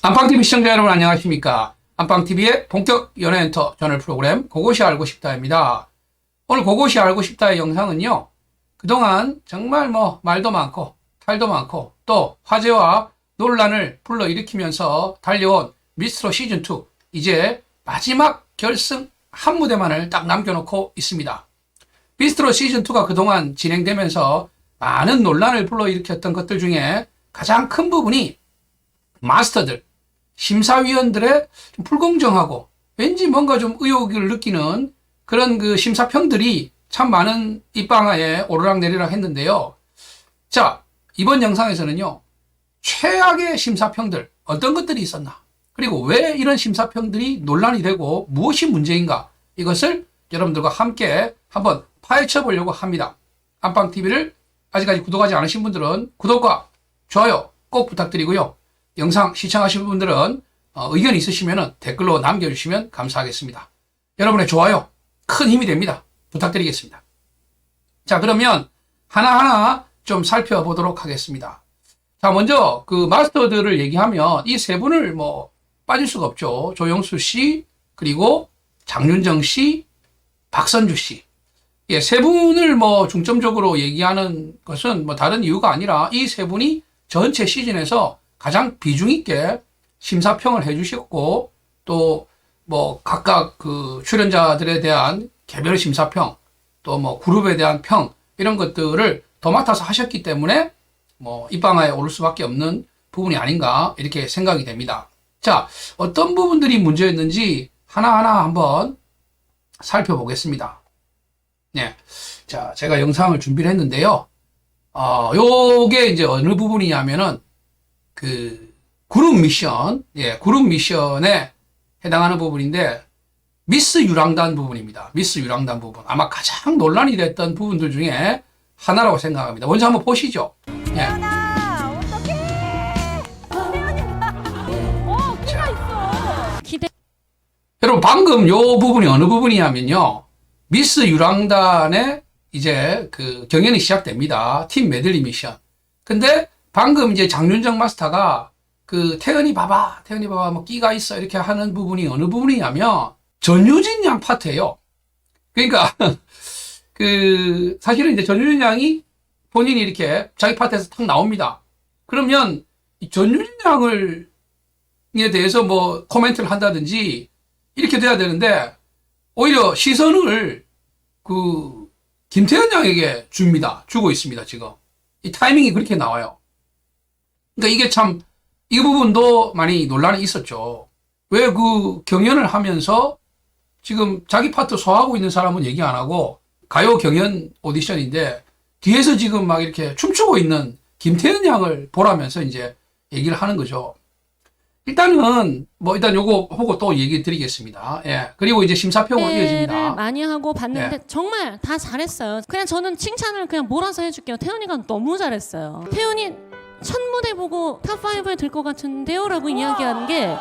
안방TV 시청자 여러분 안녕하십니까. 안방TV의 본격 연예엔터 저널 프로그램 그것이 알고 싶다입니다. 오늘 그것이 알고 싶다의 영상은요, 그동안 정말 말도 많고 탈도 많고 또 화제와 논란을 불러일으키면서 달려온 미스트롯 시즌2 이제 마지막 결승 한 무대만을 딱 남겨놓고 있습니다. 미스트롯 시즌2가 그동안 진행되면서 많은 논란을 불러일으켰던 것들 중에 가장 큰 부분이 마스터들, 심사위원들의 좀 불공정하고 왠지 뭔가 좀 의혹을 느끼는 그런 그 심사평들이 참 많은 입방아에 오르락내리락 했는데요. 자, 이번 영상에서는요, 최악의 심사평들, 어떤 것들이 있었나, 그리고 왜 이런 심사평들이 논란이 되고 무엇이 문제인가, 이것을 여러분들과 함께 한번 파헤쳐 보려고 합니다. 안방TV를 아직까지 구독하지 않으신 분들은 구독과 좋아요 꼭 부탁드리고요. 영상 시청하신 분들은 의견 있으시면 댓글로 남겨주시면 감사하겠습니다. 여러분의 좋아요 큰 힘이 됩니다. 부탁드리겠습니다. 자, 그러면 하나하나 좀 살펴보도록 하겠습니다. 자, 먼저 그 마스터들을 얘기하면 이 세 분을 빠질 수가 없죠. 조영수 씨, 그리고 장윤정 씨, 박선주 씨. 예, 세 분을 중점적으로 얘기하는 것은 다른 이유가 아니라 이 세 분이 전체 시즌에서 가장 비중 있게 심사평을 해주셨고, 또 각각 그 출연자들에 대한 개별 심사평, 또 그룹에 대한 평, 이런 것들을 더 맡아서 하셨기 때문에 입방아에 오를 수밖에 없는 부분이 아닌가, 이렇게 생각이 됩니다. 자, 어떤 부분들이 문제였는지 하나하나 한번 살펴보겠습니다. 네. 자, 제가 영상을 준비를 했는데요. 요게 이제 어느 부분이냐면은 그 그룹 미션, 그룹 미션에 해당하는 부분인데, 미스 유랑단 부분입니다. 미스 유랑단 부분. 아마 가장 논란이 됐던 부분들 중에 하나라고 생각합니다. 먼저 한번 보시죠. 태연아, 어떡해! 태연이 키가 있어. 기대. 여러분, 방금 요 부분이 어느 부분이냐면요, 미스 유랑단의 이제 그 경연이 시작됩니다. 팀 메들리 미션. 근데 방금 이제 장윤정 마스터가 그 태연이 봐봐 끼가 있어 이렇게 하는 부분이 어느 부분이냐면 전유진 양 파트예요. 그러니까 그 사실은 이제 전유진 양이 본인이 이렇게 자기 파트에서 탁 나옵니다. 그러면 이 전유진 양에 대해서 코멘트를 한다든지 이렇게 돼야 되는데, 오히려 시선을 그 김태현 양에게 주고 있습니다. 지금 이 타이밍이 그렇게 나와요. 그러니까 이게 참, 이 부분도 많이 논란이 있었죠. 왜 그 경연을 하면서 지금 자기 파트 소화하고 있는 사람은 얘기 안 하고, 가요 경연 오디션인데 뒤에서 지금 막 이렇게 춤추고 있는 김태현 양을 보라면서 이제 얘기를 하는 거죠. 일단은 일단 요거 보고 또 얘기 드리겠습니다. 예. 그리고 이제 심사평으로 이어집니다. 많이 하고 봤는데 정말 다 잘했어요. 그냥 저는 칭찬을 그냥 몰아서 해줄게요. 태연이가 너무 잘했어요. 태연이 첫 무대 보고 탑5에 들 것 같은데요? 라고 이야기하는 게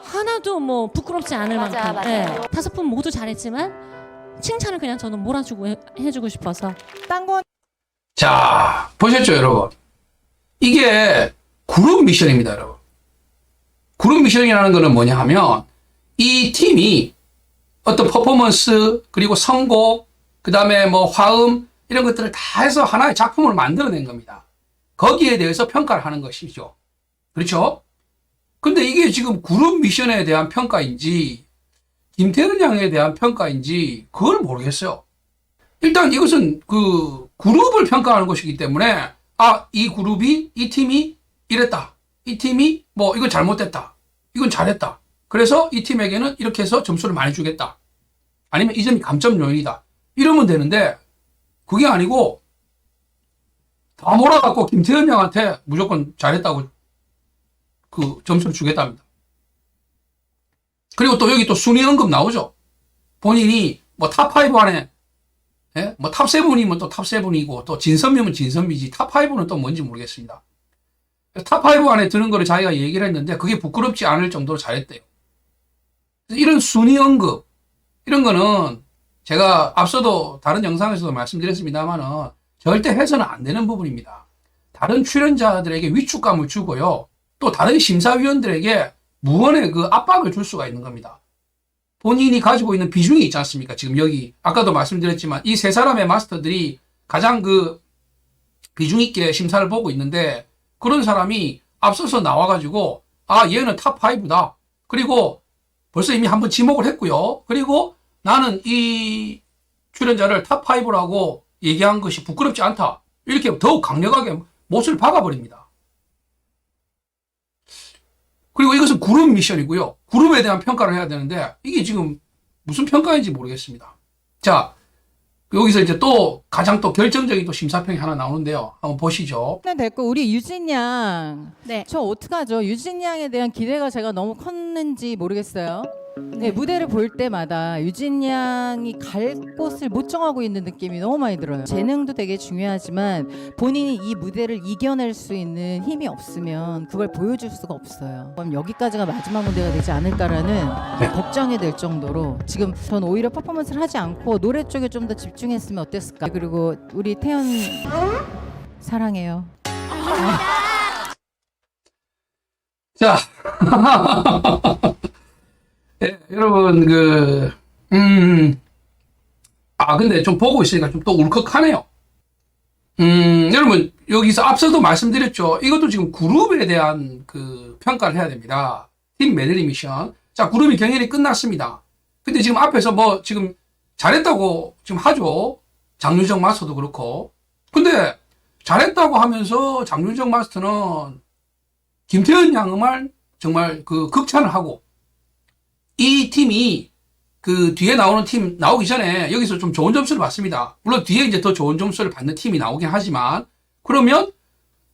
하나도 부끄럽지 않을 맞아, 만큼. 맞아요. 다섯 분 모두 잘했지만 칭찬을 그냥 저는 몰아주고 해주고 싶어서. 딴건 자, 보셨죠, 여러분? 이게 그룹 미션입니다, 여러분. 그룹 미션이라는 거는 뭐냐 하면, 이 팀이 어떤 퍼포먼스, 그리고 선곡, 그 다음에 화음, 이런 것들을 다 해서 하나의 작품을 만들어낸 겁니다. 거기에 대해서 평가를 하는 것이죠. 그렇죠? 근데 이게 지금 그룹 미션에 대한 평가인지, 김태현 양에 대한 평가인지, 그걸 모르겠어요. 일단 이것은 그 그룹을 평가하는 것이기 때문에, 이 그룹이, 이 팀이 이랬다. 이 팀이 이건 잘못됐다. 이건 잘했다. 그래서 이 팀에게는 이렇게 해서 점수를 많이 주겠다. 아니면 이 점이 감점 요인이다. 이러면 되는데, 그게 아니고 다 몰아갖고 김태현 양한테 무조건 잘했다고 그 점수를 주겠답니다. 그리고 또 여기 또 순위 언급 나오죠. 본인이 탑5 안에, 탑7이면 또 탑7이고, 또 진선미면 진선미지, 탑5는 또 뭔지 모르겠습니다. 탑5 안에 드는 거를 자기가 얘기를 했는데 그게 부끄럽지 않을 정도로 잘했대요. 이런 순위 언급, 이런 거는 제가 앞서도 다른 영상에서도 말씀드렸습니다만은 절대 해서는 안 되는 부분입니다. 다른 출연자들에게 위축감을 주고요. 또 다른 심사위원들에게 무언의 그 압박을 줄 수가 있는 겁니다. 본인이 가지고 있는 비중이 있지 않습니까? 지금 여기 아까도 말씀드렸지만 이 세 사람의 마스터들이 가장 그 비중 있게 심사를 보고 있는데 그런 사람이 앞서서 나와가지고 아 얘는 탑5다. 그리고 벌써 이미 한번 지목을 했고요. 그리고 나는 이 출연자를 탑5라고 얘기한 것이 부끄럽지 않다. 이렇게 더욱 강력하게 못을 박아버립니다. 그리고 이것은 그룹 미션이고요. 그룹에 대한 평가를 해야 되는데 이게 지금 무슨 평가인지 모르겠습니다. 자, 여기서 이제 또 가장 또 결정적인 또 심사평이 하나 나오는데요. 한번 보시죠. 일단 됐고 우리 유진 양. 네. 저 어떡하죠? 유진 양에 대한 기대가 제가 너무 컸는지 모르겠어요. 네, 무대를 볼 때마다 유진 양이 갈 곳을 못 정하고 있는 느낌이 너무 많이 들어요. 재능도 되게 중요하지만 본인이 이 무대를 이겨낼 수 있는 힘이 없으면 그걸 보여줄 수가 없어요. 그럼 여기까지가 마지막 무대가 되지 않을까라는 네. 걱정이 될 정도로 지금 전 오히려 퍼포먼스를 하지 않고 노래 쪽에 좀 더 집중했으면 어땠을까. 그리고 우리 태연 사랑해요. 자, 예, 여러분, 근데 좀 보고 있으니까 좀 또 울컥하네요. 여러분, 여기서 앞서도 말씀드렸죠. 이것도 지금 그룹에 대한 그 평가를 해야 됩니다. 팀 메들리 미션. 자, 그룹이 경연이 끝났습니다. 근데 지금 앞에서 뭐 지금 잘했다고 지금 하죠. 장윤정 마스터도 그렇고. 근데 잘했다고 하면서 장윤정 마스터는 김태현 양말 정말 그 극찬을 하고 이 팀이 그 뒤에 나오는 팀 나오기 전에 여기서 좀 좋은 점수를 받습니다. 물론 뒤에 이제 더 좋은 점수를 받는 팀이 나오긴 하지만 그러면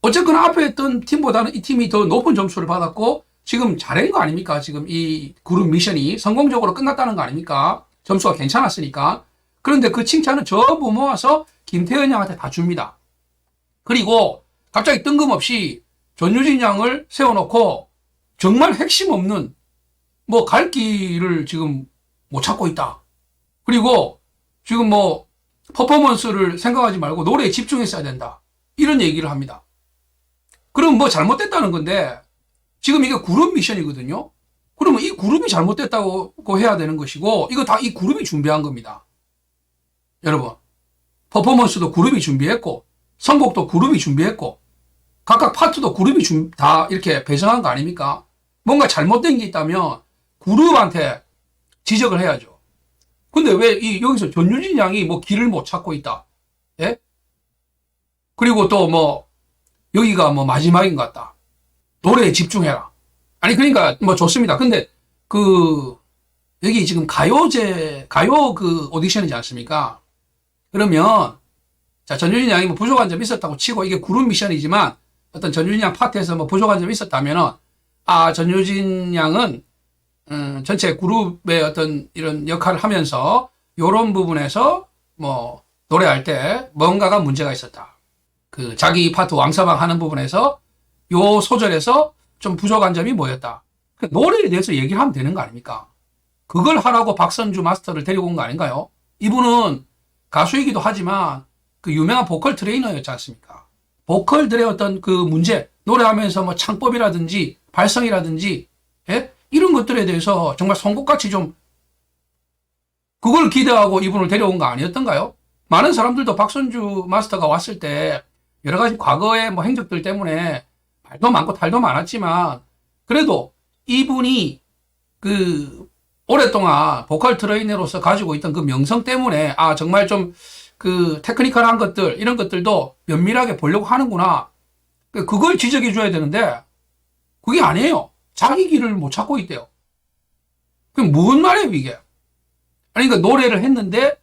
어쨌거나 앞에 있던 팀보다는 이 팀이 더 높은 점수를 받았고 지금 잘한 거 아닙니까? 지금 이 그룹 미션이 성공적으로 끝났다는 거 아닙니까? 점수가 괜찮았으니까. 그런데 그 칭찬을 전부 모아서 김태현 양한테 다 줍니다. 그리고 갑자기 뜬금없이 전유진 양을 세워놓고 정말 핵심 없는 뭐 갈 길을 지금 못 찾고 있다. 그리고 지금 뭐 퍼포먼스를 생각하지 말고 노래에 집중했어야 된다. 이런 얘기를 합니다. 그럼 뭐 잘못됐다는 건데 지금 이게 그룹 미션이거든요. 그러면 이 그룹이 잘못됐다고 해야 되는 것이고 이거 다 이 그룹이 준비한 겁니다. 여러분 퍼포먼스도 그룹이 준비했고 선곡도 그룹이 준비했고 각각 파트도 그룹이 다 이렇게 배정한 거 아닙니까? 뭔가 잘못된 게 있다면 그룹한테 지적을 해야죠. 근데 왜 여기서 전유진 양이 뭐 길을 못 찾고 있다. 예? 그리고 또 뭐 여기가 뭐 마지막인 것 같다. 노래에 집중해라. 아니 그러니까 뭐 좋습니다. 근데 여기 지금 가요 그 오디션이지 않습니까? 그러면 자 전유진 양이 뭐 부족한 점이 있었다고 치고 이게 그룹 미션이지만 어떤 전유진 양 파트에서 뭐 부족한 점이 있었다면은 전유진 양은 전체 그룹의 어떤 이런 역할을 하면서 요런 부분에서 뭐 노래할 때 뭔가가 문제가 있었다. 그 자기 파트 왕서방 하는 부분에서 요 소절에서 좀 부족한 점이 뭐였다. 노래에 대해서 얘기를 하면 되는 거 아닙니까? 그걸 하라고 박선주 마스터를 데리고 온 거 아닌가요? 이분은 가수이기도 하지만 그 유명한 보컬 트레이너였지 않습니까? 보컬들의 어떤 그 문제, 노래하면서 뭐 창법이라든지 발성이라든지, 예? 이런 것들에 대해서 정말 송곳같이 좀 그걸 기대하고 이분을 데려온 거 아니었던가요? 많은 사람들도 박선주 마스터가 왔을 때 여러 가지 과거의 뭐 행적들 때문에 말도 많고 탈도 많았지만 그래도 이분이 그 오랫동안 보컬 트레이너로서 가지고 있던 그 명성 때문에 정말 좀 그 테크니컬한 것들 이런 것들도 면밀하게 보려고 하는구나. 그걸 지적해 줘야 되는데 그게 아니에요. 자기 길을 못 찾고 있대요. 그게 뭔 말이에요 이게? 아니 그러니까 노래를 했는데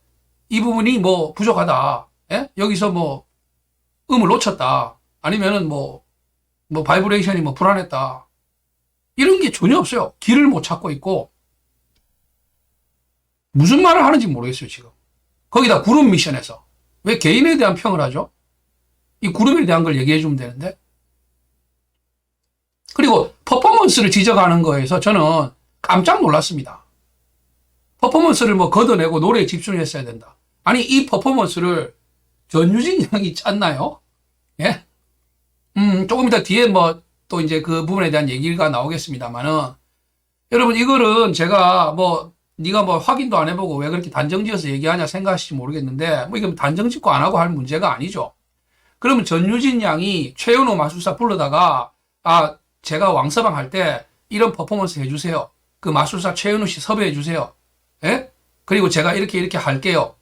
이 부분이 뭐 부족하다. 예? 여기서 뭐 음을 놓쳤다. 아니면은 뭐 바이브레이션이 뭐 불안했다. 이런 게 전혀 없어요. 길을 못 찾고 있고 무슨 말을 하는지 모르겠어요 지금. 거기다 그룹 미션에서 왜 개인에 대한 평을 하죠? 이 그룹에 대한 걸 얘기해 주면 되는데. 그리고 퍼포먼스를 지적하는 거에서 저는 깜짝 놀랐습니다. 퍼포먼스를 뭐 걷어내고 노래에 집중했어야 된다. 아니 이 퍼포먼스를 전유진 양이 짰나요? 예? 조금 이따 뒤에 뭐 또 이제 그 부분에 대한 얘기가 나오겠습니다만은 여러분 이거는 제가 뭐 네가 뭐 확인도 안 해보고 왜 그렇게 단정지어서 얘기하냐 생각하실지 모르겠는데 뭐 이건 단정짓고 안 하고 할 문제가 아니죠. 그러면 전유진 양이 최은호 마술사 불러다가 아 제가 왕서방 할 때 이런 퍼포먼스 해주세요. 그 마술사 최은호 씨 섭외해 주세요. 예? 그리고 제가 이렇게 할게요.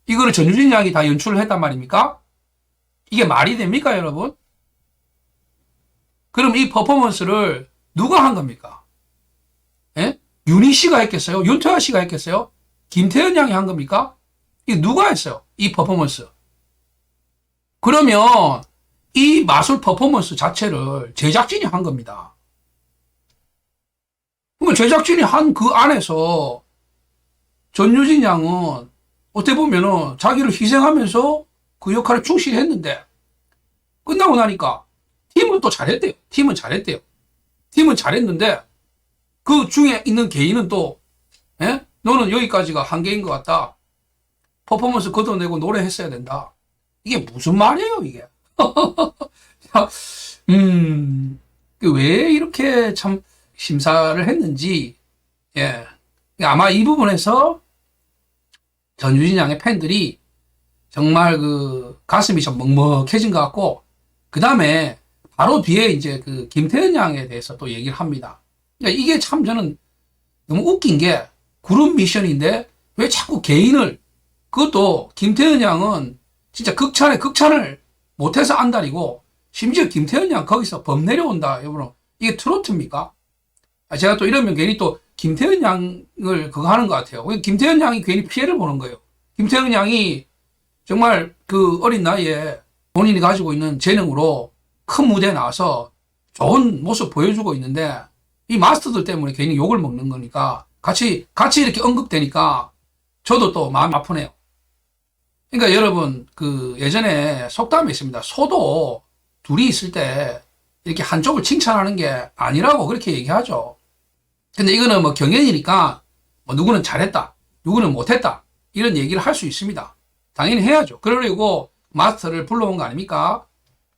이거를 전유진 양이 다 연출을 했단 말입니까? 이게 말이 됩니까, 여러분? 그럼 이 퍼포먼스를 누가 한 겁니까? 예? 윤희 씨가 했겠어요? 윤태화 씨가 했겠어요? 김태현 양이 한 겁니까? 이게 누가 했어요? 이 퍼포먼스. 그러면 이 마술 퍼포먼스 자체를 제작진이 한 겁니다. 그러면 제작진이 한 그 안에서 전유진 양은 어떻게 보면은 자기를 희생하면서 그 역할을 충실히 했는데 끝나고 나니까 팀은 또 잘했대요. 팀은 잘했대요. 팀은 잘했는데 그 중에 있는 개인은 또 예? 너는 여기까지가 한계인 것 같다. 퍼포먼스 걷어내고 노래했어야 된다. 이게 무슨 말이에요 이게. 왜 이렇게 참 심사를 했는지 예. 아마 이 부분에서 전유진 양의 팬들이 정말 그 가슴이 좀 먹먹해진 것 같고 그 다음에 바로 뒤에 이제 그 김태현 양에 대해서 또 얘기를 합니다. 그러니까 이게 참 저는 너무 웃긴 게 그룹 미션인데 왜 자꾸 개인을 그것도 김태현 양은 진짜 극찬에 극찬을 못해서 안달이고 심지어 김태현 양 거기서 범 내려온다. 여러분 이게 트로트입니까? 제가 또 이러면 괜히 또 김태현 양을 그거 하는 것 같아요. 김태현 양이 괜히 피해를 보는 거예요. 김태현 양이 정말 그 어린 나이에 본인이 가지고 있는 재능으로 큰 무대에 나와서 좋은 모습 보여주고 있는데 이 마스터들 때문에 괜히 욕을 먹는 거니까 같이 이렇게 언급되니까 저도 또 마음이 아프네요. 그러니까 여러분 그 예전에 속담이 있습니다. 소도 둘이 있을 때 이렇게 한쪽을 칭찬하는 게 아니라고 그렇게 얘기하죠. 근데 이거는 뭐 경연이니까 뭐 누구는 잘했다, 누구는 못했다 이런 얘기를 할 수 있습니다. 당연히 해야죠. 그러려고 마스터를 불러온 거 아닙니까?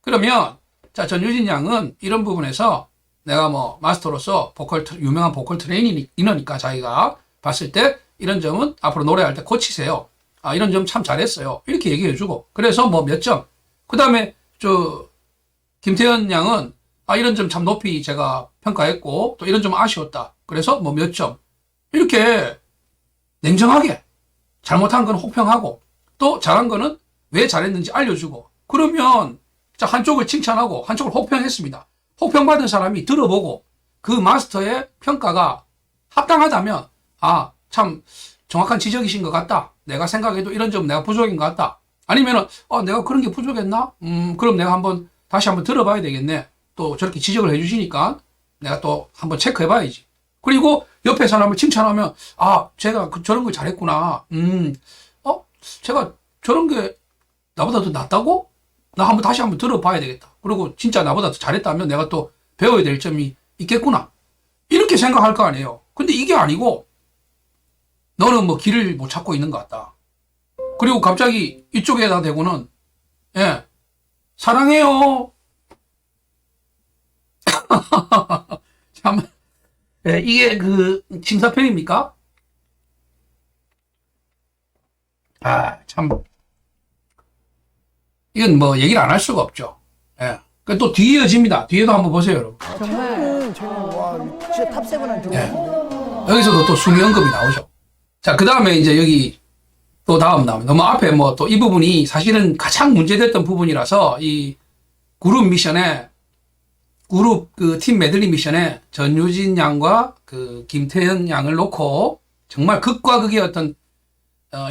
그러면 자 전유진 양은 이런 부분에서 내가 뭐 마스터로서 유명한 보컬 트레이너니까 자기가 봤을 때 이런 점은 앞으로 노래할 때 고치세요. 아 이런 점 참 잘했어요. 이렇게 얘기해주고 그래서 뭐 몇 점. 그 다음에 저 김태현 양은 아 이런 점 참 높이 제가 평가했고 또 이런 점 아쉬웠다. 그래서 뭐 몇 점. 이렇게 냉정하게 잘못한 건 혹평하고 또 잘한 거는 왜 잘했는지 알려주고 그러면 자 한쪽을 칭찬하고 한쪽을 혹평했습니다. 혹평받은 사람이 들어보고 그 마스터의 평가가 합당하다면 아 참 정확한 지적이신 것 같다. 내가 생각해도 이런 점 내가 부족인 것 같다. 아니면은 내가 그런 게 부족했나? 그럼 내가 다시 한번 들어봐야 되겠네. 또 저렇게 지적을 해주시니까 내가 또 한번 체크해봐야지. 그리고 옆에 사람을 칭찬하면 제가 저런 걸 잘했구나. 제가 저런 게 나보다 더 낫다고? 나 다시 한번 들어봐야 되겠다. 그리고 진짜 나보다 더 잘했다면 내가 또 배워야 될 점이 있겠구나. 이렇게 생각할 거 아니에요. 근데 이게 아니고 너는 뭐 길을 못 찾고 있는 것 같다. 그리고 갑자기 이쪽에다 대고는 예 사랑해요. 참 예, 이게 그 심사평입니까? 참 이건 뭐 얘기를 안 할 수가 없죠. 예. 또 뒤에 이어집니다. 뒤에도 한번 보세요, 여러분. 정말 와 진짜 탑7 예. 여기서도 또 순위 언급이 나오죠. 자, 그 다음에 이제 여기 또 다음 나오면 너무 앞에 뭐 또 이 부분이 사실은 가장 문제됐던 부분이라서 이 그룹 미션에 그룹 그 팀 메들리 미션에 전유진 양과 그 김태현 양을 놓고 정말 극과 극의 어떤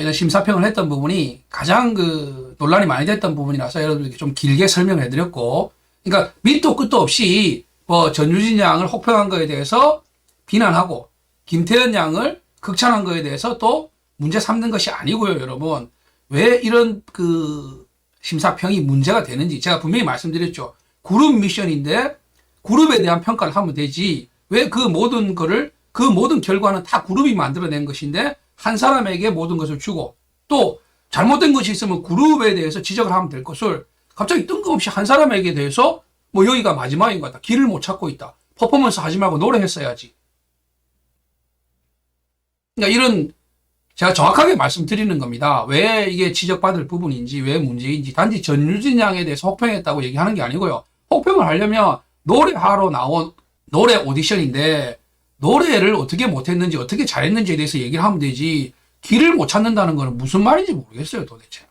이런 심사평을 했던 부분이 가장 그 논란이 많이 됐던 부분이라서 여러분들께 좀 길게 설명을 해드렸고, 그러니까 밑도 끝도 없이 뭐 전유진 양을 혹평한 거에 대해서 비난하고 김태현 양을 극찬한 거에 대해서 또 문제 삼는 것이 아니고요, 여러분. 왜 이런 그 심사평이 문제가 되는지 제가 분명히 말씀드렸죠. 그룹 미션인데 그룹에 대한 평가를 하면 되지. 왜 그 모든 거를 그 모든 결과는 다 그룹이 만들어낸 것인데 한 사람에게 모든 것을 주고 또 잘못된 것이 있으면 그룹에 대해서 지적을 하면 될 것을 갑자기 뜬금없이 한 사람에게 대해서 뭐 여기가 마지막인 것 같다. 길을 못 찾고 있다. 퍼포먼스 하지 말고 노래했어야지. 그러니까 이런 제가 정확하게 말씀드리는 겁니다. 왜 이게 지적받을 부분인지 왜 문제인지 단지 전유진 양에 대해서 혹평했다고 얘기하는 게 아니고요. 혹평을 하려면 노래하러 나온 노래 오디션인데 노래를 어떻게 못했는지 어떻게 잘했는지에 대해서 얘기를 하면 되지 길을 못 찾는다는 거는 무슨 말인지 모르겠어요 도대체.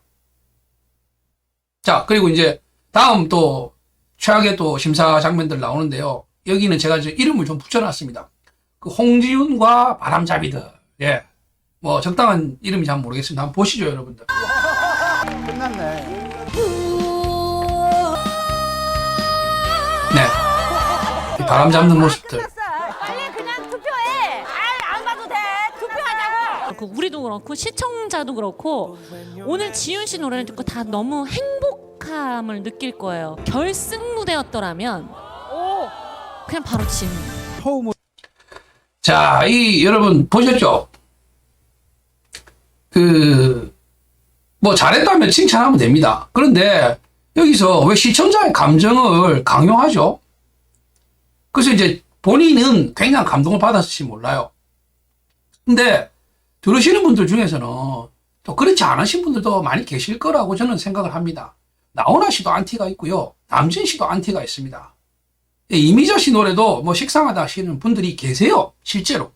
자 그리고 이제 다음 또 최악의 또 심사 장면들 나오는데요. 여기는 제가 이제 이름을 좀 붙여놨습니다. 그 홍지윤과 바람잡이들. 예. 뭐 적당한 이름이 잘 모르겠습니다. 한번 보시죠 여러분들. 끝났네. 네. 이 바람 잡는 모습들. 빨리 그냥 투표해. 안 봐도 돼. 투표하자고. 우리도 그렇고 시청자도 그렇고 오늘 지윤 씨 노래를 듣고 다 너무 행복함을 느낄 거예요. 결승 무대였더라면 그냥 바로 지윤. 자, 여러분 보셨죠? 뭐 잘했다면 칭찬하면 됩니다. 그런데 여기서 왜 시청자의 감정을 강요하죠? 그래서 이제 본인은 굉장히 감동을 받았을지 몰라요. 근데 들으시는 분들 중에서는 또 그렇지 않으신 분들도 많이 계실 거라고 저는 생각을 합니다. 나훈아 씨도 안티가 있고요. 남진 씨도 안티가 있습니다. 이미자 씨 노래도 뭐 식상하다 하시는 분들이 계세요. 실제로.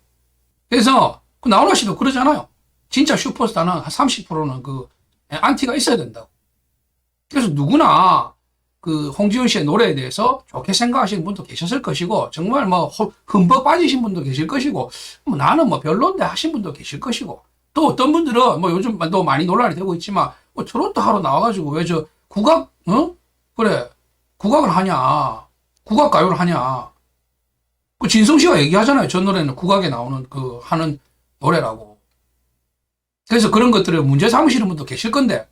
그래서 나훈아 씨도 그러잖아요. 진짜 슈퍼스타는 한 30%는 그 안티가 있어야 된다고. 그래서 누구나 그 홍지윤 씨의 노래에 대해서 좋게 생각하시는 분도 계셨을 것이고 정말 뭐 흠뻑 빠지신 분도 계실 것이고 뭐 나는 뭐 별론데 하신 분도 계실 것이고 또 어떤 분들은 뭐 요즘 또 많이 논란이 되고 있지만 뭐 트로트 하러 나와가지고 왜 저 국악 그래 국악을 하냐 국악 가요를 하냐 그 진성 씨가 얘기하잖아요. 저 노래는 국악에 나오는 그 하는 노래라고. 그래서 그런 것들을 문제 삼으시는 분도 계실 건데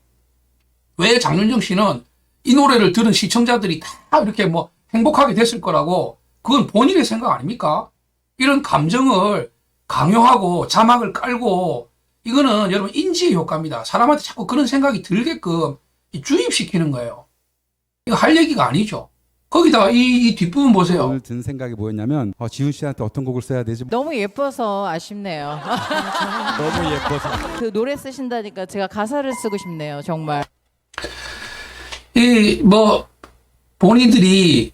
왜 장윤정 씨는 이 노래를 들은 시청자들이 다 이렇게 뭐 행복하게 됐을 거라고 그건 본인의 생각 아닙니까? 이런 감정을 강요하고 자막을 깔고 이거는 여러분 인지의 효과입니다. 사람한테 자꾸 그런 생각이 들게끔 주입시키는 거예요. 이거 할 얘기가 아니죠. 거기다가 이 뒷부분 보세요. 오늘 든 생각이 뭐였냐면 지훈 씨한테 어떤 곡을 써야 되지? 너무 예뻐서 아쉽네요. 너무 예뻐서. 그 노래 쓰신다니까 제가 가사를 쓰고 싶네요. 정말. 뭐 본인들이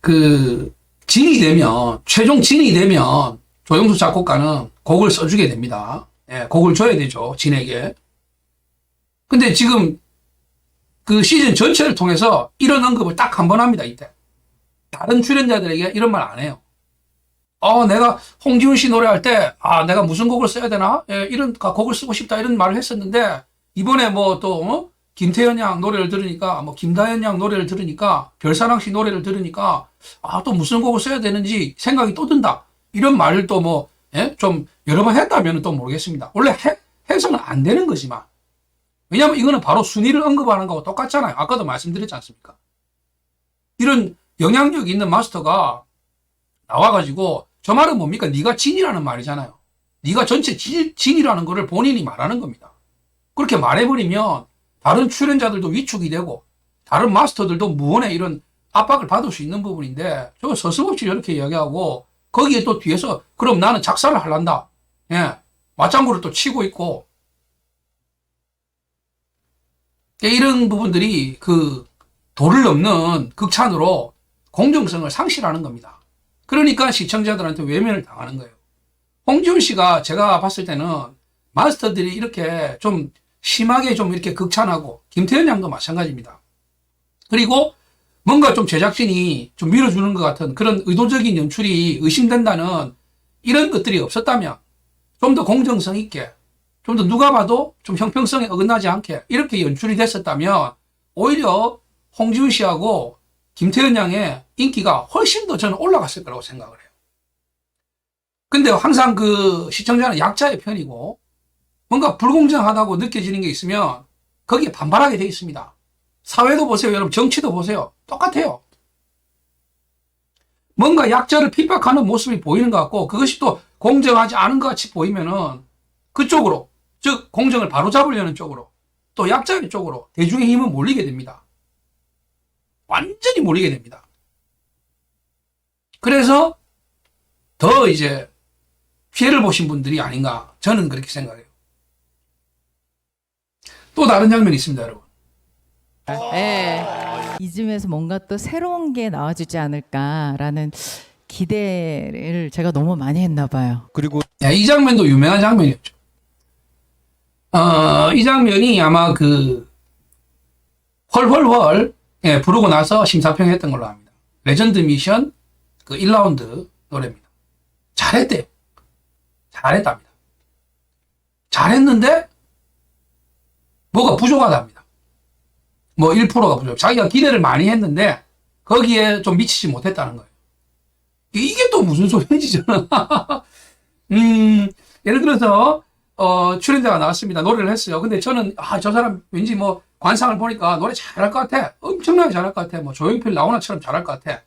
그 진이 되면 최종 진이 되면 조영수 작곡가는 곡을 써주게 됩니다. 예, 곡을 줘야 되죠 진에게. 근데 지금 그 시즌 전체를 통해서 이런 언급을 딱 한 번 합니다 이때. 다른 출연자들에게 이런 말 안 해요. 내가 홍지훈 씨 노래할 때 내가 무슨 곡을 써야 되나? 예, 이런 곡을 쓰고 싶다 이런 말을 했었는데 이번에 뭐 또 김태현 양 노래를 들으니까 뭐 김다현 양 노래를 들으니까 별사랑 씨 노래를 들으니까 또 무슨 곡을 써야 되는지 생각이 또 든다. 이런 말을 또 뭐 좀 여러 번 했다면 또 모르겠습니다. 원래 해서는 안 되는 거지만 왜냐하면 이거는 바로 순위를 언급하는 거하고 똑같잖아요. 아까도 말씀드렸지 않습니까? 이런 영향력 있는 마스터가 나와가지고 저 말은 뭡니까? 네가 진이라는 말이잖아요. 네가 전체 진이라는 거를 본인이 말하는 겁니다. 그렇게 말해버리면 다른 출연자들도 위축이 되고 다른 마스터들도 무언의 이런 압박을 받을 수 있는 부분인데 저거 서슴없이 이렇게 이야기하고 거기에 또 뒤에서 그럼 나는 작사를 하란다. 예, 맞장구를 또 치고 있고 이런 부분들이 그 도를 넘는 극찬으로 공정성을 상실하는 겁니다. 그러니까 시청자들한테 외면을 당하는 거예요. 홍지훈 씨가 제가 봤을 때는 마스터들이 이렇게 좀 심하게 좀 이렇게 극찬하고 김태현 양도 마찬가지입니다. 그리고 뭔가 좀 제작진이 좀 밀어주는 것 같은 그런 의도적인 연출이 의심된다는 이런 것들이 없었다면 좀 더 공정성 있게 좀 더 누가 봐도 좀 형평성에 어긋나지 않게 이렇게 연출이 됐었다면 오히려 홍지훈 씨하고 김태현 양의 인기가 훨씬 더 저는 올라갔을 거라고 생각을 해요. 근데 항상 그 시청자는 약자의 편이고 뭔가 불공정하다고 느껴지는 게 있으면 거기에 반발하게 돼 있습니다. 사회도 보세요. 여러분 정치도 보세요. 똑같아요. 뭔가 약자를 핍박하는 모습이 보이는 것 같고 그것이 또 공정하지 않은 것 같이 보이면은 그쪽으로 즉 공정을 바로잡으려는 쪽으로 또 약자의 쪽으로 대중의 힘은 몰리게 됩니다. 완전히 몰리게 됩니다. 그래서 더 이제 피해를 보신 분들이 아닌가 저는 그렇게 생각해요. 또 다른 장면이 있습니다, 여러분. 네. 이쯤에서 뭔가 또 새로운 게 나와주지 않을까라는 기대를 제가 너무 많이 했나 봐요. 그리고 야, 이 장면도 유명한 장면이었죠. 이 장면이 아마 그 헐헐헐 예, 부르고 나서 심사평 했던 걸로 압니다. 레전드 미션 그 1라운드 노래입니다. 잘했대요. 잘했답니다. 잘했는데 뭐가 부족하답니다. 뭐 1%가 부족. 자기가 기대를 많이 했는데 거기에 좀 미치지 못했다는 거예요. 이게 또 무슨 소리인지 저는. 예를 들어서 출연자가 나왔습니다. 노래를 했어요. 근데 저는 저 사람 왠지 뭐 관상을 보니까 노래 잘할 것 같아. 엄청나게 잘할 것 같아. 뭐 조용필 라오나처럼 잘할 것 같아.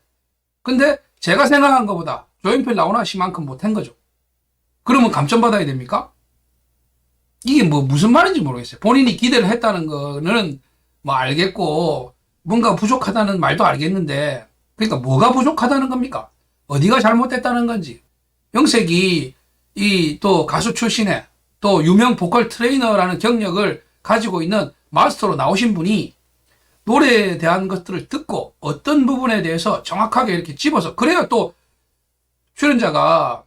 근데 제가 생각한 것보다 조용필 라오나 씨만큼 못한 거죠. 그러면 감점받아야 됩니까? 이게 뭐 무슨 말인지 모르겠어요. 본인이 기대를 했다는 거는 뭐 알겠고 뭔가 부족하다는 말도 알겠는데 그러니까 뭐가 부족하다는 겁니까? 어디가 잘못됐다는 건지. 영색이 이 또 가수 출신에 또 유명 보컬 트레이너라는 경력을 가지고 있는 마스터로 나오신 분이 노래에 대한 것들을 듣고 어떤 부분에 대해서 정확하게 이렇게 집어서 그래야 또 출연자가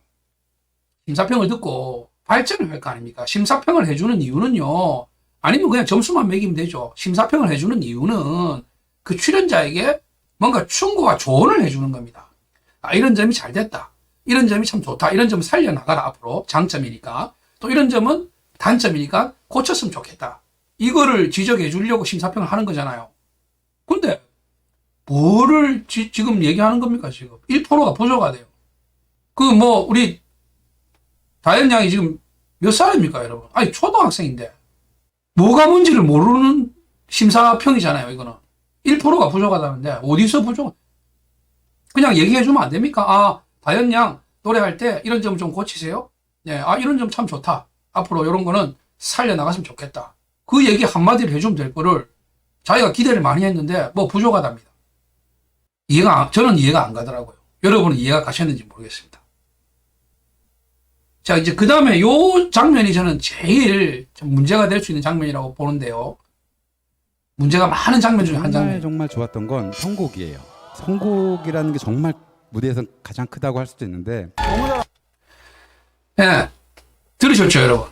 심사평을 듣고 발전을 할 거 아닙니까? 심사평을 해주는 이유는요. 아니면 그냥 점수만 매기면 되죠. 심사평을 해주는 이유는 그 출연자에게 뭔가 충고와 조언을 해주는 겁니다. 이런 점이 잘 됐다. 이런 점이 참 좋다. 이런 점을 살려나가라 앞으로. 장점이니까. 또 이런 점은 단점이니까 고쳤으면 좋겠다. 이거를 지적해 주려고 심사평을 하는 거잖아요. 근데 뭐를 지금 얘기하는 겁니까? 지금 1%가 부족하 돼요. 그 뭐 우리 다현 양이 지금 몇 살입니까, 여러분? 아니 초등학생인데 뭐가 뭔지를 모르는 심사평이잖아요. 이거는 1%가 부족하다는데 어디서 부족? 그냥 얘기해 주면 안 됩니까? 다현 양 노래할 때 이런 점 좀 고치세요. 네, 이런 점 참 좋다. 앞으로 이런 거는 살려나갔으면 좋겠다. 그 얘기 한마디를 해주면 될 거를 자기가 기대를 많이 했는데 뭐 부족하답니다. 저는 이해가 안 가더라고요. 여러분은 이해가 가셨는지 모르겠습니다. 자, 이제 그 다음에 요 장면이 저는 제일 좀 문제가 될 수 있는 장면이라고 보는데요. 문제가 많은 장면 중에 한 장면. 정말 좋았던 건 선곡이에요. 선곡이라는 게 정말 무대에서 가장 크다고 할 수도 있는데 네, 들으셨죠, 여러분?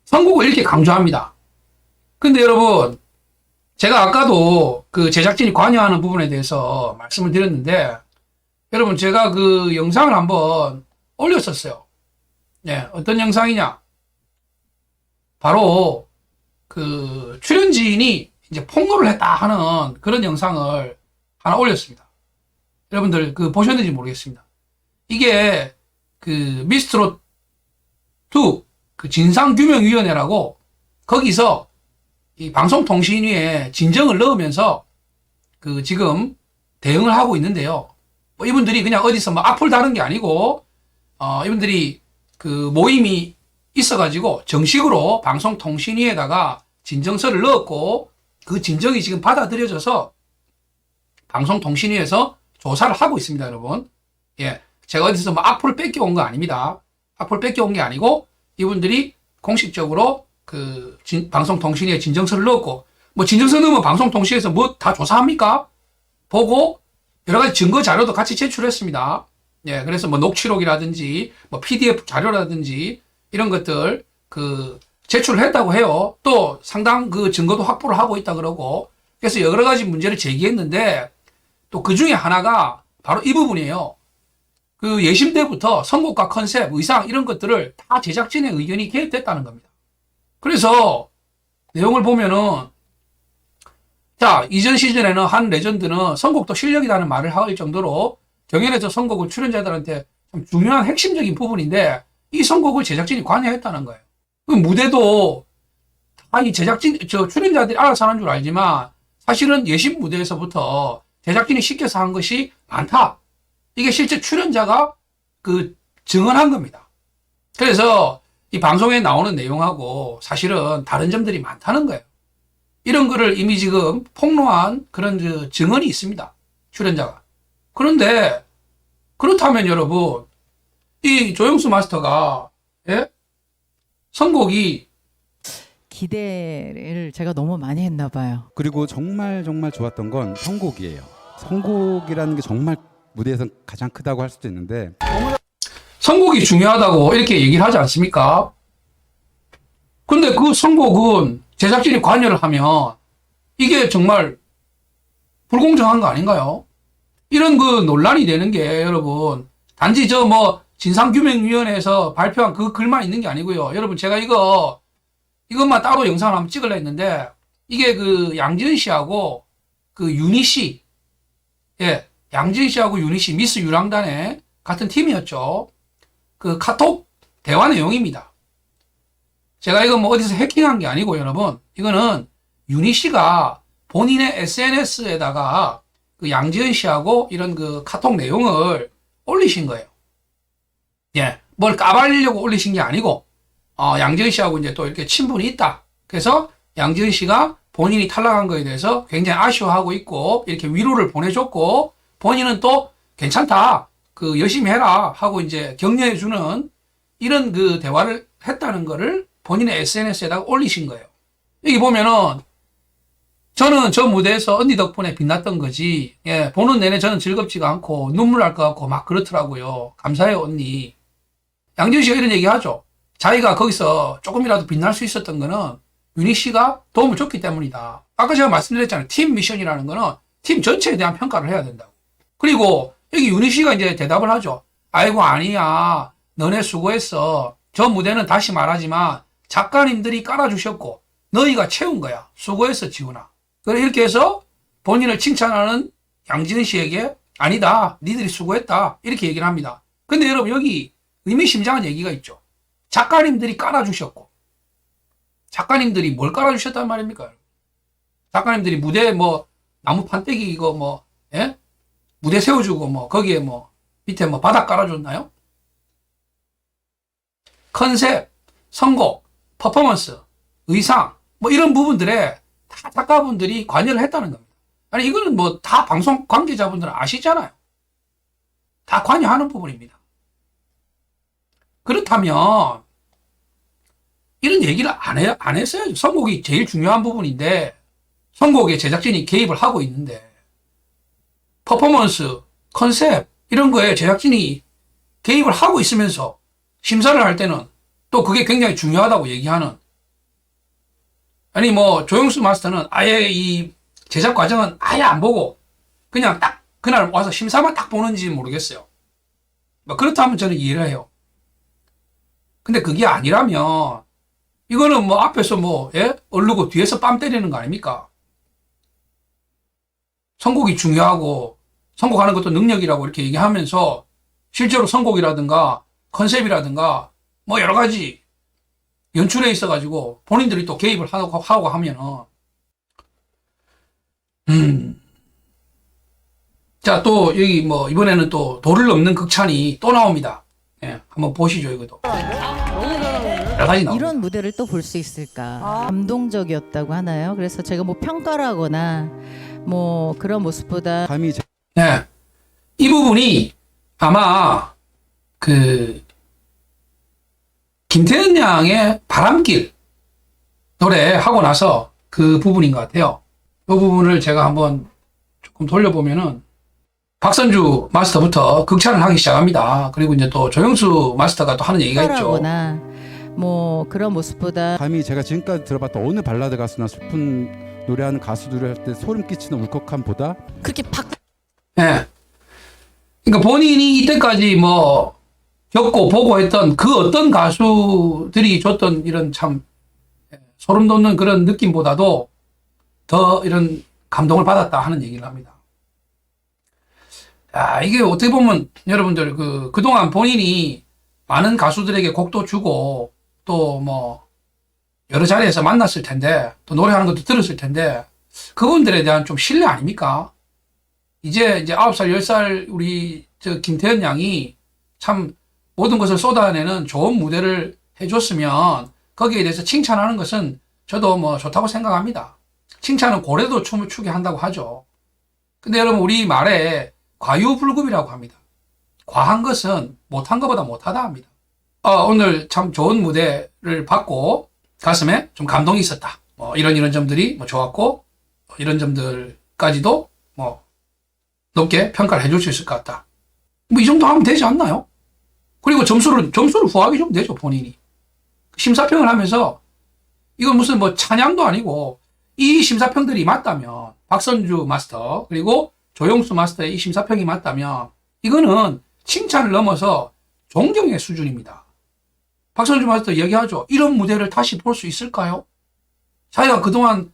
선곡을 이렇게 강조합니다. 근데 여러분, 제가 아까도 그 제작진이 관여하는 부분에 대해서 말씀을 드렸는데, 여러분, 제가 그 영상을 한번 올렸었어요. 네, 어떤 영상이냐? 바로 그 출연진이 이제 폭로를 했다 하는 그런 영상을 하나 올렸습니다. 여러분들 그 보셨는지 모르겠습니다. 이게 그 미스트롯 2 그 진상규명위원회라고 거기서 이 방송통신위에 진정을 넣으면서 그 지금 대응을 하고 있는데요. 뭐 이분들이 그냥 어디서 뭐 악플 다는 게 아니고 이분들이 그 모임이 있어가지고 정식으로 방송통신위에다가 진정서를 넣었고 그 진정이 지금 받아들여져서 방송통신위에서 조사를 하고 있습니다, 여러분. 예, 제가 어디서 뭐 악플을 뺏겨온 거 아닙니다. 악플 뺏겨온 게 아니고 이분들이 공식적으로 그 방송통신위에 진정서를 넣었고 뭐 진정서 넣으면 방송통신에서 뭐 다 조사합니까? 보고 여러 가지 증거 자료도 같이 제출했습니다. 예, 그래서 뭐 녹취록이라든지 뭐 PDF 자료라든지 이런 것들 그 제출을 했다고 해요. 또 상당 그 증거도 확보를 하고 있다 그러고 그래서 여러 가지 문제를 제기했는데 또 그 중에 하나가 바로 이 부분이에요. 그 예심 때부터 선곡과 컨셉, 의상 이런 것들을 다 제작진의 의견이 개입됐다는 겁니다. 그래서 내용을 보면은 자, 이전 시즌에는 한 레전드는 선곡도 실력이라는 말을 할 정도로 경연에서 선곡을 출연자들한테 참 중요한 핵심적인 부분인데 이 선곡을 제작진이 관여했다는 거예요. 그 무대도 다 이 출연자들이 알아서 하는 줄 알지만 사실은 예심 무대에서부터 제작진이 시켜서 한 것이 많다. 이게 실제 출연자가 그 증언한 겁니다. 그래서 이 방송에 나오는 내용하고 사실은 다른 점들이 많다는 거예요. 이런 거를 이미 지금 폭로한 그런 증언이 있습니다. 출연자가. 그런데 그렇다면 여러분, 이 조영수 마스터가 예? 선곡이 기대를 제가 너무 많이 했나 봐요. 그리고 정말 정말 좋았던 건 선곡이에요. 선곡이라는 게 정말 무대에서 가장 크다고 할 수도 있는데 선곡이 중요하다고 이렇게 얘기를 하지 않습니까? 근데 그 선곡은 제작진이 관여를 하면 이게 정말 불공정한 거 아닌가요? 이런 그 논란이 되는 게 여러분 단지 저 뭐 진상규명위원회에서 발표한 그 글만 있는 게 아니고요. 여러분 제가 이것만 따로 영상을 한번 찍으려 했는데 이게 그 양지은 씨하고 그 윤희 씨, 예, 양지은 씨하고 윤희 씨 미스 유랑단의 같은 팀이었죠. 그 카톡 대화 내용입니다. 제가 이거 뭐 어디서 해킹한 게 아니고 여러분 이거는 윤희 씨가 본인의 SNS에다가 그 양지은 씨하고 이런 그 카톡 내용을 올리신 거예요. 예, 뭘 까발리려고 올리신 게 아니고 양지은 씨하고 이제 또 이렇게 친분이 있다. 그래서 양지은 씨가 본인이 탈락한 거에 대해서 굉장히 아쉬워하고 있고 이렇게 위로를 보내줬고 본인은 또 괜찮다. 그 열심히 해라 하고 이제 격려해주는 이런 그 대화를 했다는 거를 본인의 SNS에다가 올리신 거예요. 여기 보면은 저는 저 무대에서 언니 덕분에 빛났던 거지. 예, 보는 내내 저는 즐겁지가 않고 눈물 날 것 같고 막 그렇더라고요. 감사해요, 언니. 양지은 씨가 이런 얘기 하죠. 자기가 거기서 조금이라도 빛날 수 있었던 거는 윤희 씨가 도움을 줬기 때문이다. 아까 제가 말씀드렸잖아요. 팀 미션이라는 거는 팀 전체에 대한 평가를 해야 된다고. 그리고 여기 윤희 씨가 이제 대답을 하죠. 아이고, 아니야. 너네 수고했어. 저 무대는 다시 말하지만 작가님들이 깔아주셨고 너희가 채운 거야. 수고했어, 지훈아. 그래 이렇게 해서 본인을 칭찬하는 양지은 씨에게 아니다. 니들이 수고했다. 이렇게 얘기를 합니다. 근데 여러분 여기 의미심장한 얘기가 있죠. 작가님들이 깔아주셨고 작가님들이 뭘 깔아주셨단 말입니까? 작가님들이 무대 뭐 나무 판때기 이거 뭐 예? 무대 세워주고 뭐 거기에 뭐 밑에 뭐 바닥 깔아줬나요? 컨셉, 선곡, 퍼포먼스, 의상 뭐 이런 부분들에 다 작가분들이 관여를 했다는 겁니다. 아니 이거는 뭐 다 방송 관계자분들은 아시잖아요. 다 관여하는 부분입니다. 그렇다면 이런 얘기를 안 했어야죠. 선곡이 제일 중요한 부분인데 선곡에 제작진이 개입을 하고 있는데 퍼포먼스, 컨셉 이런 거에 제작진이 개입을 하고 있으면서 심사를 할 때는 또 그게 굉장히 중요하다고 얘기하는 아니 뭐 조영수 마스터는 아예 이 제작 과정은 아예 안 보고 그냥 딱 그날 와서 심사만 딱 보는지 모르겠어요. 뭐 그렇다면 저는 이해를 해요. 근데 그게 아니라면 이거는 뭐 앞에서 뭐 예? 얼르고 뒤에서 뺨 때리는 거 아닙니까? 선곡이 중요하고 선곡하는 것도 능력이라고 이렇게 얘기하면서 실제로 선곡이라든가 컨셉이라든가 뭐 여러 가지 연출에 있어가지고 본인들이 또 개입을 하고 하면은 자, 또 여기 뭐 이번에는 또 도를 넘는 극찬이 또 나옵니다. 예, 한번 보시죠 이것도. 여러 가지 나옵니다. 이런 무대를 또 볼 수 있을까? 감동적이었다고 하나요? 그래서 제가 뭐 평가를 하거나 뭐 그런 모습보다 감히 네. 이 부분이 아마 그 김태현 양의 바람길 노래 하고 나서 그 부분인 것 같아요. 이 부분을 제가 한번 조금 돌려보면은 박선주 마스터부터 극찬을 하기 시작합니다. 그리고 이제 또 조영수 마스터가 또 하는 얘기가 평가를 있죠. 하거나 뭐 그런 모습보다 감히 제가 지금까지 들어봤던 어느 발라드 가수나 슬픈 노래하는 가수들을 할 때 소름 끼치는 울컥함보다 그렇게 박 예. 그러니까 본인이 이때까지 뭐 겪고 보고 했던 그 어떤 가수들이 줬던 이런 참 소름 돋는 그런 느낌보다도 더 이런 감동을 받았다 하는 얘기를 합니다. 야, 이게 어떻게 보면 여러분들 그동안 본인이 많은 가수들에게 곡도 주고 또 뭐 여러 자리에서 만났을 텐데 또 노래하는 것도 들었을 텐데 그분들에 대한 좀 신뢰 아닙니까? 이제 9살, 10살 우리 저 김태현 양이 참 모든 것을 쏟아내는 좋은 무대를 해줬으면 거기에 대해서 칭찬하는 것은 저도 뭐 좋다고 생각합니다. 칭찬은 고래도 춤을 추게 한다고 하죠. 근데 여러분 우리 말에 과유불급이라고 합니다. 과한 것은 못한 것보다 못하다 합니다. 오늘 참 좋은 무대를 받고 가슴에 좀 감동이 있었다. 이런 점들이 좋았고, 이런 점들까지도 높게 평가를 해줄 수 있을 것 같다. 이 정도 하면 되지 않나요? 그리고 점수를 후하게 주면 되죠, 본인이. 심사평을 하면서, 이건 무슨 찬양도 아니고, 이 심사평들이 맞다면, 박선주 마스터, 그리고 조용수 마스터의 이 심사평이 맞다면, 이거는 칭찬을 넘어서 존경의 수준입니다. 박선주 마스터 얘기하죠. 이런 무대를 다시 볼 수 있을까요? 자기가 그동안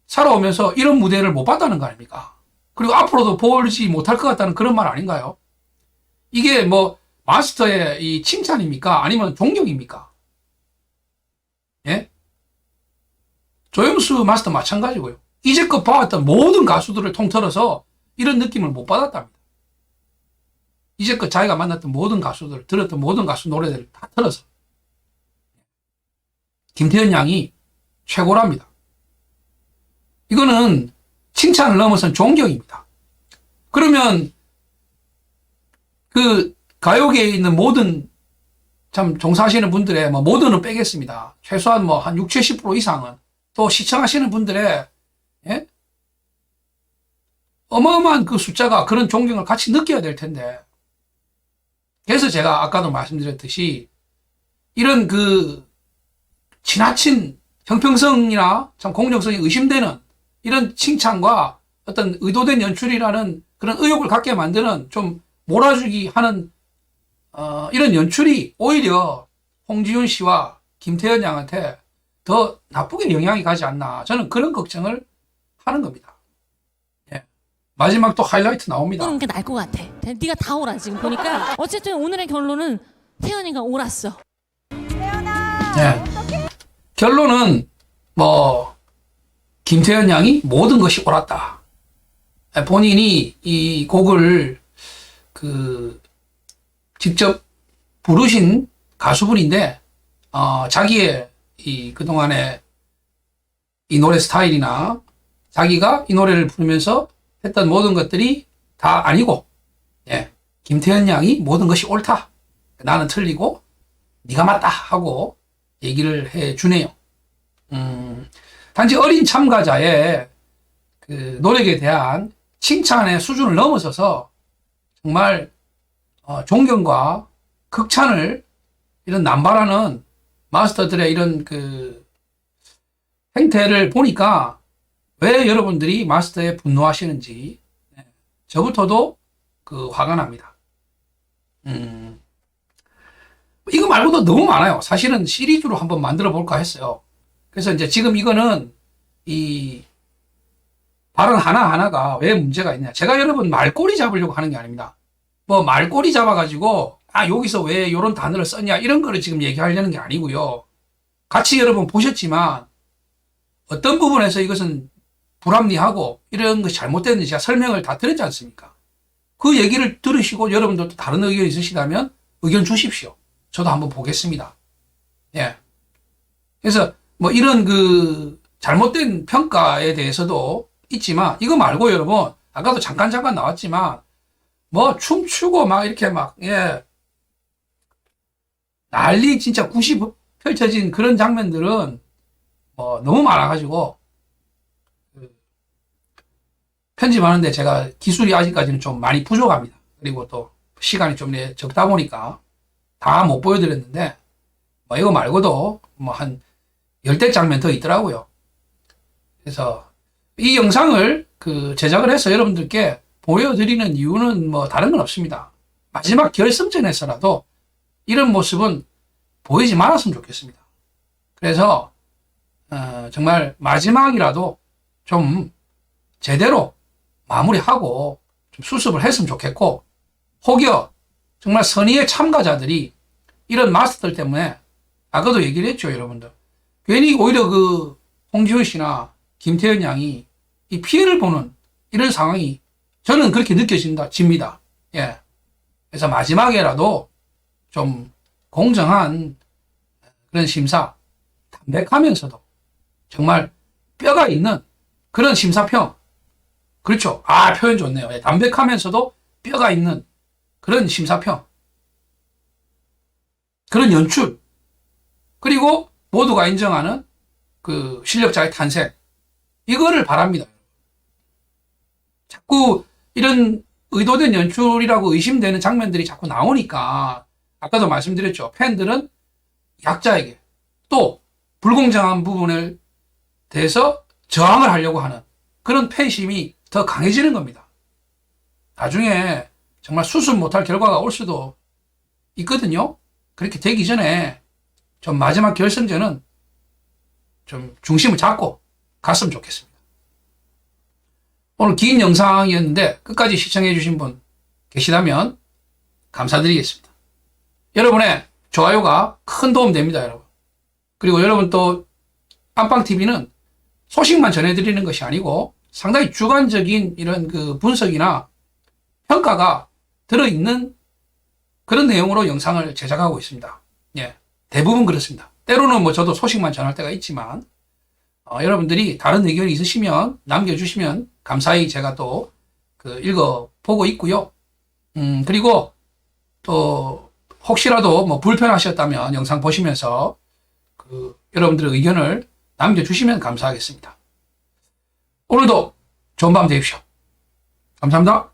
살아오면서 이런 무대를 못 봤다는 거 아닙니까? 그리고 앞으로도 보지 못할 것 같다는 그런 말 아닌가요? 이게 마스터의 이 칭찬입니까? 아니면 존경입니까? 예? 조영수 마스터 마찬가지고요. 이제껏 봐왔던 모든 가수들을 통틀어서 이런 느낌을 못 받았답니다. 이제껏 자기가 만났던 모든 가수들, 들었던 모든 가수 노래들을 다 틀어서. 김태현 양이 최고랍니다. 이거는 칭찬을 넘어선 존경입니다. 그러면 그 가요계에 있는 모든 참 종사하시는 분들의 모든은 빼겠습니다. 최소한 한 60, 70% 이상은 또 시청하시는 분들의 예? 어마어마한 그 숫자가 그런 존경을 같이 느껴야 될 텐데. 그래서 제가 아까도 말씀드렸듯이 이런 그 지나친 형평성이나 참 공정성이 의심되는 이런 칭찬과 어떤 의도된 연출이라는 그런 의혹을 갖게 만드는 좀 몰아주기 하는 이런 연출이 오히려 홍지윤 씨와 김태현 양한테 더 나쁘게 영향이 가지 않나. 저는 그런 걱정을 하는 겁니다. 예. 마지막 또 하이라이트 나옵니다. 그런 게 나을 것 같아. 네가 다 옳아 지금 보니까. 어쨌든 오늘의 결론은 태연이가 옳았어. 네. 결론은 김태현 양이 모든 것이 옳았다. 본인이 이 곡을 직접 부르신 가수분인데 자기의 이 그동안의 이 노래 스타일이나 자기가 이 노래를 부르면서 했던 모든 것들이 다 아니고, 예, 김태현 양이 모든 것이 옳다. 나는 틀리고 네가 맞다 하고 얘기를 해 주네요. 단지 어린 참가자의 그 노력에 대한 칭찬의 수준을 넘어서서 정말 존경과 극찬을 이런 남발하는 마스터들의 이런 그 행태를 보니까 왜 여러분들이 마스터에 분노하시는지 저부터도 그 화가 납니다. 이거 말고도 너무 많아요. 사실은 시리즈로 한번 만들어 볼까 했어요. 그래서 이제 지금 이거는 이 발언 하나하나가 왜 문제가 있냐. 제가 여러분 말꼬리 잡으려고 하는 게 아닙니다. 말꼬리 잡아가지고 여기서 왜 이런 단어를 썼냐 이런 거를 지금 얘기하려는 게 아니고요. 같이 여러분 보셨지만 어떤 부분에서 이것은 불합리하고 이런 것이 잘못됐는지 제가 설명을 다 드렸지 않습니까? 그 얘기를 들으시고 여러분들도 다른 의견이 있으시다면 의견 주십시오. 저도 한번 보겠습니다. 예. 그래서 이런 그 잘못된 평가에 대해서도 있지만 이거 말고 여러분 아까도 잠깐 나왔지만 춤추고 이렇게 예. 난리 진짜 굿이 펼쳐진 그런 장면들은 너무 많아가지고 편집하는데 제가 기술이 아직까지는 좀 많이 부족합니다. 그리고 또 시간이 좀 적다 보니까 다 못 보여드렸는데 이거 말고도 한 10대 장면 더 있더라고요. 그래서 이 영상을 제작을 해서 여러분들께 보여드리는 이유는 다른 건 없습니다. 마지막 결승전에서라도 이런 모습은 보이지 말았으면 좋겠습니다. 그래서 정말 마지막이라도 좀 제대로 마무리하고 좀 수습을 했으면 좋겠고, 혹여 정말 선의의 참가자들이 이런 마스터들 때문에 아까도 얘기를 했죠, 여러분들. 괜히 오히려 홍지훈 씨나 김태현 양이 이 피해를 보는 이런 상황이 저는 그렇게 느껴집니다. 예. 그래서 마지막에라도 좀 공정한 그런 심사, 담백하면서도 정말 뼈가 있는 그런 심사평. 그렇죠. 표현 좋네요. 예, 담백하면서도 뼈가 있는 그런 심사평, 그런 연출, 그리고 모두가 인정하는 그 실력자의 탄생, 이거를 바랍니다. 자꾸 이런 의도된 연출이라고 의심되는 장면들이 자꾸 나오니까 아까도 말씀드렸죠. 팬들은 약자에게 또 불공정한 부분을 대해서 저항을 하려고 하는 그런 팬심이 더 강해지는 겁니다. 나중에 정말 수습 못할 결과가 올 수도 있거든요. 그렇게 되기 전에 좀 마지막 결승전은 좀 중심을 잡고 갔으면 좋겠습니다. 오늘 긴 영상이었는데 끝까지 시청해 주신 분 계시다면 감사드리겠습니다. 여러분의 좋아요가 큰 도움 됩니다, 여러분. 그리고 여러분 또 안방TV는 소식만 전해드리는 것이 아니고 상당히 주관적인 이런 그 분석이나 평가가 들어있는 그런 내용으로 영상을 제작하고 있습니다. 예, 대부분 그렇습니다. 때로는 뭐 저도 소식만 전할 때가 있지만 여러분들이 다른 의견이 있으시면 남겨주시면 감사히 제가 또 읽어보고 있고요. 그리고 또 혹시라도 뭐 불편하셨다면 영상 보시면서 여러분들의 의견을 남겨주시면 감사하겠습니다. 오늘도 좋은 밤 되십시오. 감사합니다.